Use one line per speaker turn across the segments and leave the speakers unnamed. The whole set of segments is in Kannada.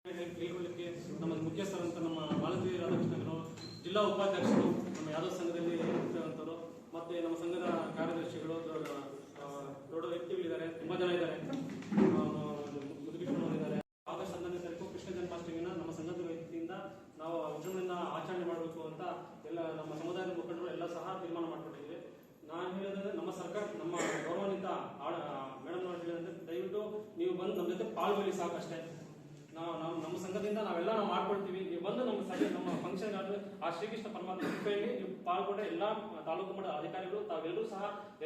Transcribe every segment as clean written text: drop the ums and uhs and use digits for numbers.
ಕೇಳಿಕೊಳ್ಳಿಕ್ಕೆ ನಮ್ಮ ಮುಖ್ಯಸ್ಥರಂತ ನಮ್ಮ ಮಾಲತಿ ರಾಧಾಕೃಷ್ಣರು, ಜಿಲ್ಲಾ ಉಪಾಧ್ಯಕ್ಷರು, ನಮ್ಮ ಯಾದವ್ ಸಂಘದಲ್ಲಿ ಇರುವಂಥವರು, ಮತ್ತೆ ನಮ್ಮ ಸಂಘದ ಕಾರ್ಯದರ್ಶಿಗಳು, ದೊಡ್ಡ ವ್ಯಕ್ತಿಗಳಿದ್ದಾರೆ, ತುಂಬ ಜನ ಇದ್ದಾರೆ. ಮುದುಕೃಷ್ಣನವರಿದ್ದಾರೆ. ಆಗಸ್ಟ್ 11ನೇ ತಾರೀಕು ಕೃಷ್ಣ ಜನ್ಮಾಷ್ಟಮಿನ ನಮ್ಮ ಸಂಘದ ವತಿಯಿಂದ ನಾವು ವಿಜೃಂಭಣೆಯಿಂದ ಆಚರಣೆ ಮಾಡಬೇಕು ಅಂತ ಎಲ್ಲ ನಮ್ಮ ಸಮುದಾಯದ ಮುಖಂಡರು ಎಲ್ಲ ಸಹ ತೀರ್ಮಾನ ಮಾಡಿಕೊಂಡಿದ್ದೀವಿ. ನಾನು ಹೇಳೋದಂದ್ರೆ ನಮ್ಮ ಸರ್ಕಾರ, ನಮ್ಮ ಗೌರವಾನ್ವಿತ ಮೇಡಮ್ ಅವರು ಹೇಳಿದ್ರೆ ದಯವಿಟ್ಟು ನೀವು ಬಂದು ನಮ್ಮ ಜೊತೆ ಪಾಲ್ಗೊಳ್ಳಿ, ಸಾಕಷ್ಟೇ. ನಮ್ಮ ಸಂಘದಿಂದ ನಾವೆಲ್ಲ ಮಾಡ್ಕೊಳ್ತೀವಿ. ನೀವು ಬಂದು ನಮ್ಮ ಸಭೆ, ನಮ್ಮ ಫಂಕ್ಷನ್ ಆ ಶ್ರೀಕೃಷ್ಣ ಪರಮಾತ್ಮ ಕೃಪೆಯಲ್ಲಿ ನೀವು ಪಾಲ್ಗೊಂಡ ಎಲ್ಲ ತಾಲೂಕು ಮಟ್ಟದ ಅಧಿಕಾರಿಗಳು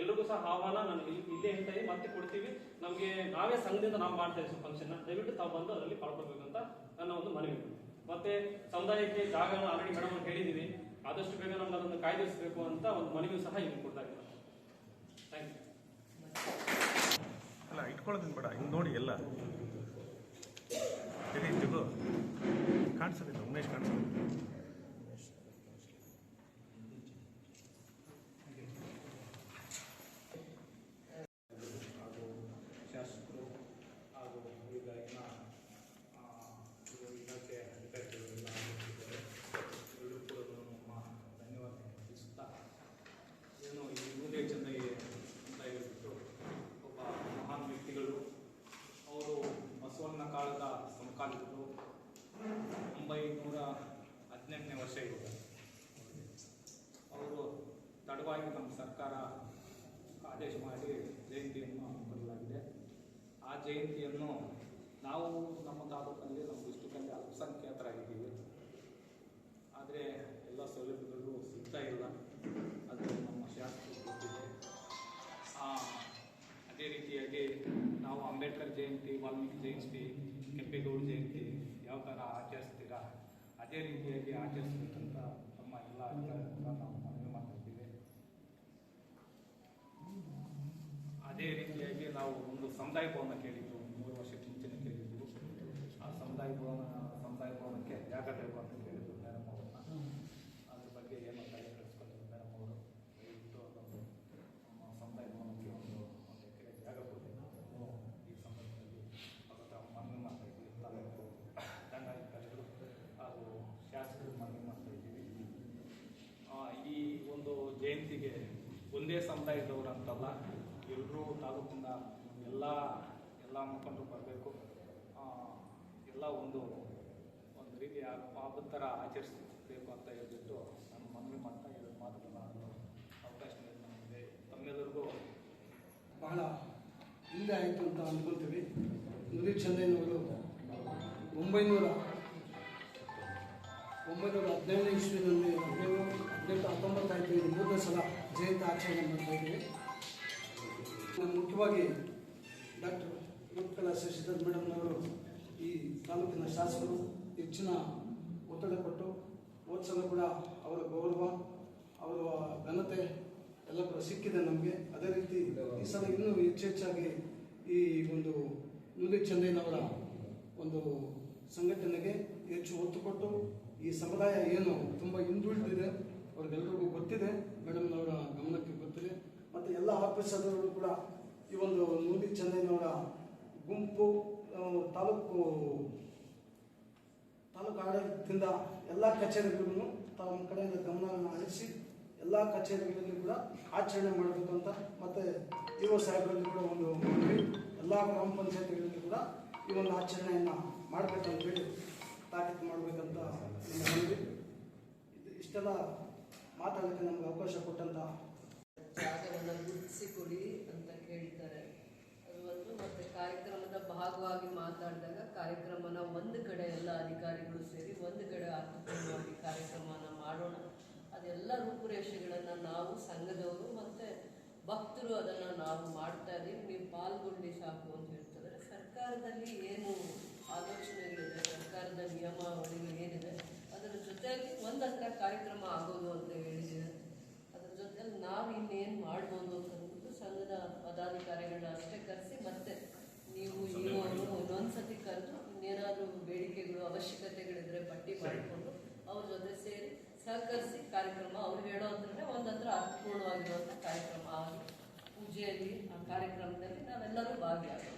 ಎಲ್ರಿಗೂ ಸಹ ಆಹ್ವಾನ ನಾನು ಇಲ್ಲೇ ಹೇಳ್ತಾ ಮತ್ತೆ ಕೊಡ್ತೀವಿ. ನಮಗೆ ನಾವೇ ಸಂಘದಿಂದ ನಾವು ಮಾಡ್ತಾ ಇದ್ದೀವಿ ಫಂಕ್ಷನ್. ದಯವಿಟ್ಟು ತಾವು ಬಂದು ಅದರಲ್ಲಿ ಪಾಲ್ಗೊಳ್ಬೇಕಂತ ನನ್ನ ಒಂದು ಮನವಿ. ಮತ್ತೆ ಸಮುದಾಯಕ್ಕೆ ಜಾಗವನ್ನು ಆಲ್ರೆಡಿ ಮೇಡಮ್ ಅವ್ರು ಹೇಳಿದ್ದೀವಿ, ಆದಷ್ಟು ಬೇಗ ನಮ್ಗೆ ಅದನ್ನು ಕಾಯ್ದಿರಿಸಬೇಕು ಅಂತ ಒಂದು ಮನವಿ ಸಹ ಇಲ್ಲಿ ಕೊಡ್ತಾ ಇದ್ದೀವಿ. Thank you.
ಅಲ್ಲ ಇಟ್ಕೊಳ್ಳೋದಿಲ್ಲ ಬೇಡ, ಹಿಂಗೆ ನೋಡಿ ಎಲ್ಲ ಜಗು ಕಾಣಿಸೋದಿಲ್ಲ. ಉಮೇಶ್ ಕಾಣಿಸೋದಿಲ್ಲ.
ಹಾಗೂ ಶಾಸಕರು ಹಾಗೂ ಈಗ ಇಲಾಖೆ ಅಧಿಕಾರಿಗಳೆಲ್ಲ ಆಗಿದ್ದಾರೆ. ಎಲ್ಲರೂ ಕೂಡ ನಮ್ಮ ಧನ್ಯವಾದ ತಿಳಿಸುತ್ತಾ, ಏನು ಈ ಮೂಲೆ ಚೆನ್ನೈ ಅಂತ ಹೇಳ್ಬಿಟ್ಟು ಒಬ್ಬ ಮಹಾನ್ ವ್ಯಕ್ತಿಗಳು, ಅವರು ಬಸವಣ್ಣ ಕಾಲದ ಸಮಕಾಲಿಕರು. 1918ನೇ ವರ್ಷ ಇವಾಗ ಅವರು ತಡವಾಗಿ ನಮ್ಮ ಸರ್ಕಾರ ಆದೇಶ ಮಾಡಿ ಜಯಂತಿಯನ್ನು ಹಮ್ಮಿಕೊಳ್ಳಲಾಗಿದೆ. ಆ ಜಯಂತಿಯನ್ನು ನಾವು ನಮ್ಮ ತಾಲೂಕಲ್ಲಿ, ನಮ್ಮ ಡಿಸ್ಟಿಕಲ್ಲಿ ಅಲ್ಪಸಂಖ್ಯಾತರಾಗಿದ್ದೀವಿ. ಆದರೆ ಎಲ್ಲ ಸೌಲಭ್ಯಗಳು ಸಿಗ್ತಾ ಇಲ್ಲ. ಅದು ನಮ್ಮ ಶಾಸಕರು ಗೊತ್ತಿದೆ. ಅದೇ ರೀತಿಯಾಗಿ ನಾವು ಅಂಬೇಡ್ಕರ್ ಜಯಂತಿ, ವಾಲ್ಮೀಕಿ ಜಯಂತಿ, ಕೆಂಪೇಗೌಡ ಜಯಂತಿ ಯಾವ ಥರ ಆಚರಿಸ್ತೀರಾ ಅದೇ ರೀತಿಯಾಗಿ ಆಚರಿಸ್ಬೇಕಂತ ನಮ್ಮ ಎಲ್ಲ ಅಧಿಕಾರಿಗಳ ನಾವು ಮನವಿ ಮಾಡ್ತಿದ್ದೀವಿ. ಅದೇ ರೀತಿಯಾಗಿ ನಾವು ಒಂದು ಸಮುದಾಯ ಭವನ ಕೇಳಿದ್ದು, 3 ವರ್ಷಕ್ಕೆ ಮುಂಚೆನೇ ಕೇಳಿದ್ದು. ಆ ಸಮುದಾಯ ಭವನಕ್ಕೆ ಜಾಗ ಬೇಕು ಅಂತ ಕೇಳಿದ್ದು ಮೇಡಮ್ ಅವ್ರನ್ನ. ಅದ್ರ ಬಗ್ಗೆ ಏನೋ ತಲೆ ಕೆಡಿಸ್ಕೊಂಡಿದ್ದು ಮೇಡಮ್ ಅವರು. ದಯವಿಟ್ಟು ಅದೊಂದು ನಮ್ಮ ಸಮುದಾಯ ಭವನಕ್ಕೆ ಒಂದು ಎಕರೆ ಜಾಗ ಕೊಡಿ. ಈ ಸಂದರ್ಭದಲ್ಲಿ ಅವರ ಮನವಿ ಮಾಡ್ತಾ ಇದ್ದೀವಿ. ತಾಲೂಕು ದಂಡಾಧಿಕಾರಿಗಳು ಹಾಗೂ ಶಾಸಕರು ಮನವಿ ಮಾಡ್ತಾ ಇದ್ದೀವಿ. ಈ ಒಂದು ಜಯಂತಿಗೆ ಒಂದೇ ಸಮುದಾಯದವರು ಅಂತಲ್ಲ, ಎಲ್ಲರೂ ತಾಲೂಕಿನ ಎಲ್ಲ ಮುಖಂಡರು ಬರಬೇಕು. ಎಲ್ಲ ಒಂದು ರೀತಿ ಹಬ್ಬದ ಥರ ಆಚರಿಸಬೇಕು ಅಂತ ಹೇಳ್ಬಿಟ್ಟು ನಾನು ಮನವಿ ಮಾಡ್ತಾ ಎರಡು ಮಾತುಗಳನ್ನ ಅವಕಾಶ ನೀಡಿದೆ. ತಮ್ಮೆಲ್ಲರಿಗೂ
ಬಹಳ ಹಿಂದೆ ಆಯಿತು ಅಂತ ಅಂದ್ಕೊಳ್ತೀವಿ. ನುಲಿ ಚೆನ್ನೈನವರು 1915ನೇ ಇಸ್ವಿನಲ್ಲಿ 1919 ಆಯಿತು. ಇದು 3ನೇ ಸಲ ಜಯಂತಿ ಆಚರಣೆ ಮಾಡ್ತಾ ಇದ್ದೀವಿ. ಮುಖ್ಯವಾಗಿ ಡಾಕ್ಟರ್ ಯುವಕಲಾ ಶಶಿಧರ್ ಮೇಡಮ್ನವರು ಈ ತಾಲೂಕಿನ ಶಾಸಕರು ಹೆಚ್ಚಿನ ಒತ್ತಡ ಕೊಟ್ಟು ಓದ್ಸಲ ಕೂಡ ಅವರ ಗೌರವ, ಅವರ ಘನತೆ ಎಲ್ಲ ಕೂಡ ಸಿಕ್ಕಿದೆ ನಮಗೆ. ಅದೇ ರೀತಿ ಈ ಸಲ ಇನ್ನೂ ಹೆಚ್ಚಾಗಿ ಈ ಒಂದು ನುಲಿ ಚೆನ್ನೈನವರ ಒಂದು ಸಂಘಟನೆಗೆ ಹೆಚ್ಚು ಒತ್ತು ಕೊಟ್ಟು, ಈ ಸಮುದಾಯ ಏನು ತುಂಬ ಹಿಂದುಳಿದಿದೆ ಅವ್ರಿಗೆಲ್ಲರಿಗೂ ಗೊತ್ತಿದೆ, ಮೇಡಮ್ನವರ ಗಮನಕ್ಕೆ ಗೊತ್ತಿದೆ. ಮತ್ತು ಎಲ್ಲ ಆಫೀಸರ್ಗಳು ಕೂಡ ಈ ಒಂದು ನುಲಿ ಚೆನ್ನೈನವರ ಗುಂಪು ತಾಲೂಕು ಆಡಳಿತದಿಂದ ಎಲ್ಲ ಕಚೇರಿಗಳನ್ನು ತಮ್ಮ ಕಡೆಯಿಂದ ಗಮನ ಹರಿಸಿ ಎಲ್ಲ ಕಚೇರಿಗಳಲ್ಲಿ ಕೂಡ ಆಚರಣೆ ಮಾಡಬೇಕು ಅಂತ, ಮತ್ತು ಇಒ ಸಾಹೇಬರಲ್ಲಿ ಕೂಡ ಒಂದು ಎಲ್ಲ ಗ್ರಾಮ ಪಂಚಾಯತಿಗಳಲ್ಲಿ ಕೂಡ ಈ ಒಂದು ಆಚರಣೆಯನ್ನು ಮಾಡಬೇಕಂತ ಹೇಳಿ ತಾಕೀತು ಮಾಡಬೇಕಂತ ನಮ್ಮ ಮನವಿ. ಇಷ್ಟೆಲ್ಲ ಮಾತಾಡೋಕ್ಕೆ ನಮಗೆ ಅವಕಾಶ ಕೊಟ್ಟಂತ
ಜಾಗವನ್ನು ಗುರುತಿಸಿಕೊಡಿ ಅಂತ ಕೇಳಿದ್ದಾರೆ. ಅದು ಒಂದು. ಮತ್ತು ಕಾರ್ಯಕ್ರಮದ ಭಾಗವಾಗಿ ಮಾತಾಡಿದಾಗ ಕಾರ್ಯಕ್ರಮನ ಒಂದು ಕಡೆ ಎಲ್ಲ ಅಧಿಕಾರಿಗಳು ಸೇರಿ ಒಂದು ಕಡೆ ಅರ್ಥಪೂರ್ಣವಾಗಿ ಕಾರ್ಯಕ್ರಮನ ಮಾಡೋಣ. ಅದೆಲ್ಲ ರೂಪುರೇಷೆಗಳನ್ನು ನಾವು ಸಂಘದವರು ಮತ್ತು ಭಕ್ತರು ಅದನ್ನು ನಾವು ಮಾಡ್ತಾ ಇದ್ದೀವಿ. ನೀವು ಪಾಲ್ಗೊಂಡು ಸಾಕು ಅಂತ ಹೇಳ್ತಾರೆ. ಸರ್ಕಾರದಲ್ಲಿ ಏನು ಆಲೋಚನೆಗಳಿದೆ, ಸರ್ಕಾರದ ನಿಯಮಾವಳಿಗಳು ಏನಿದೆ, ಅದರ ಜೊತೆಯಲ್ಲಿ ಒಂದತ್ರ ಕಾರ್ಯಕ್ರಮ ಆಗೋದು ಅಂತ ಹೇಳಿದ್ದೇವೆ. ಅದರ ಜೊತೆಯಲ್ಲಿ ನಾವು ಇನ್ನೇನು ಮಾಡ್ಬೋದು ಅಂತ ಸಂಘದ ಪದಾಧಿಕಾರಿಗಳನ್ನ ಅಷ್ಟೇ ಕರೆಸಿ, ಮತ್ತೆ ನೀವು ಇನ್ನೊಂದ್ಸತಿ ಕರೆದು ಇನ್ನೇನಾದರೂ ಬೇಡಿಕೆಗಳು, ಅವಶ್ಯಕತೆಗಳಿದ್ರೆ ಪಟ್ಟಿ ಮಾಡಿಕೊಂಡು ಅವ್ರ ಜೊತೆ ಸೇರಿ ಸಹಕರಿಸಿ ಕಾರ್ಯಕ್ರಮ ಅವ್ರು ಹೇಳೋದ್ರೆ ಒಂದತ್ರ ಅರ್ಥಪೂರ್ಣವಾಗಿರುವಂಥ ಕಾರ್ಯಕ್ರಮ ಆಗಿ ಪೂಜೆಯಲ್ಲಿ ಆ ಕಾರ್ಯಕ್ರಮದಲ್ಲಿ ನಾವೆಲ್ಲರೂ ಭಾಗಿಯಾಗೋಣ.